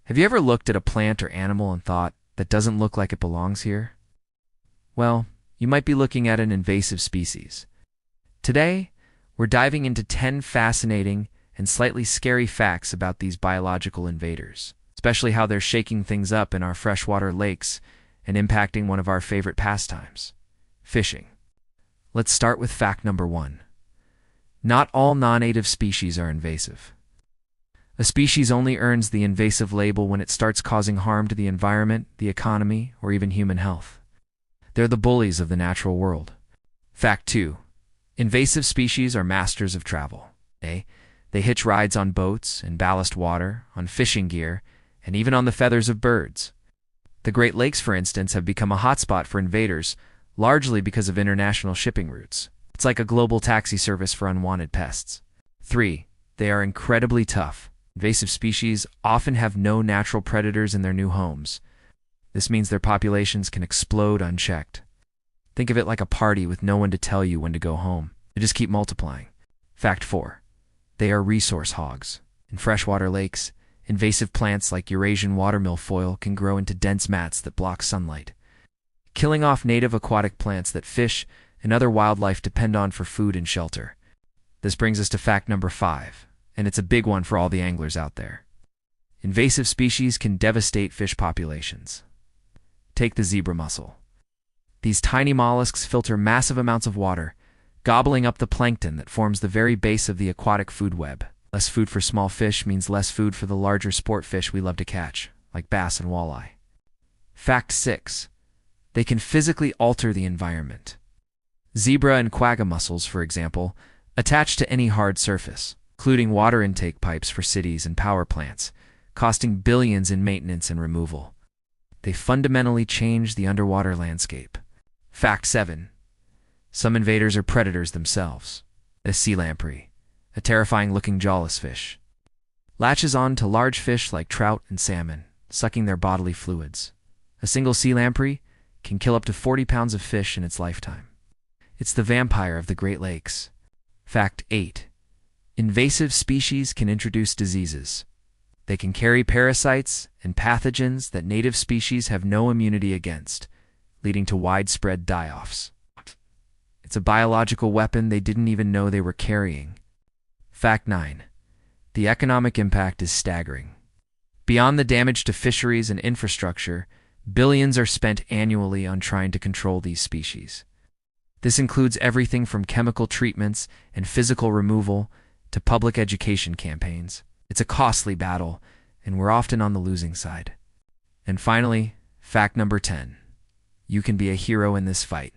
Have you ever looked at a plant or animal and thought, that doesn't look like it belongs here? Well, you might be looking at an invasive species. Today, we're diving into 10 fascinating and slightly scary facts about these biological invaders, especially how they're shaking things up in our freshwater lakes and impacting one of our favorite pastimes, fishing. Let's start with fact number 1. Not all non-native species are invasive. A species only earns the invasive label when it starts causing harm to the environment, the economy, or even human health. They're the bullies of the natural world. Fact 2. Invasive species are masters of travel. They hitch rides on boats, in ballast water, on fishing gear, and even on the feathers of birds. The Great Lakes, for instance, have become a hotspot for invaders, largely because of international shipping routes. It's like a global taxi service for unwanted pests. 3. They are incredibly tough. Invasive species often have no natural predators in their new homes. This means their populations can explode unchecked. Think of it like a party with no one to tell you when to go home. They just keep multiplying. Fact 4. They are resource hogs. In freshwater lakes, invasive plants like Eurasian watermilfoil can grow into dense mats that block sunlight, killing off native aquatic plants that fish and other wildlife depend on for food and shelter. This brings us to fact number 5, and it's a big one for all the anglers out there. Invasive species can devastate fish populations. Take the zebra mussel. These tiny mollusks filter massive amounts of water, gobbling up the plankton that forms the very base of the aquatic food web. Less food for small fish means less food for the larger sport fish we love to catch, like bass and walleye. Fact 6. They can physically alter the environment. Zebra and quagga mussels, for example, attach to any hard surface, including water intake pipes for cities and power plants, costing billions in maintenance and removal. They fundamentally change the underwater landscape. Fact 7. Some invaders are predators themselves. A sea lamprey, a terrifying-looking jawless fish, latches on to large fish like trout and salmon, sucking their bodily fluids. A single sea lamprey can kill up to 40 pounds of fish in its lifetime. It's the vampire of the Great Lakes. Fact 8. Invasive species can introduce diseases. They can carry parasites and pathogens that native species have no immunity against, leading to widespread die-offs. It's a biological weapon they didn't even know they were carrying. Fact 9. The economic impact is staggering. Beyond the damage to fisheries and infrastructure, billions are spent annually on trying to control these species. This includes everything from chemical treatments and physical removal to public education campaigns. It's a costly battle, and we're often on the losing side. And finally, fact number 10. You can be a hero in this fight.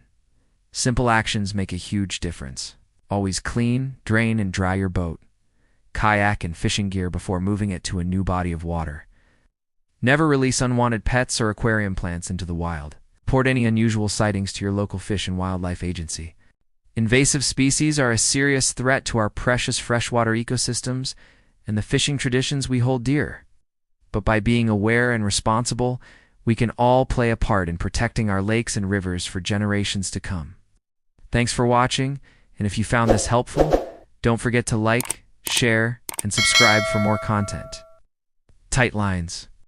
Simple actions make a huge difference. Always clean, drain, and dry your boat, kayak, and fishing gear before moving it to a new body of water. Never release unwanted pets or aquarium plants into the wild. Report any unusual sightings to your local fish and wildlife agency. Invasive species are a serious threat to our precious freshwater ecosystems and the fishing traditions we hold dear. But by being aware and responsible, we can all play a part in protecting our lakes and rivers for generations to come. Thanks for watching, and if you found this helpful, don't forget to like, share, and subscribe for more content. Tight lines.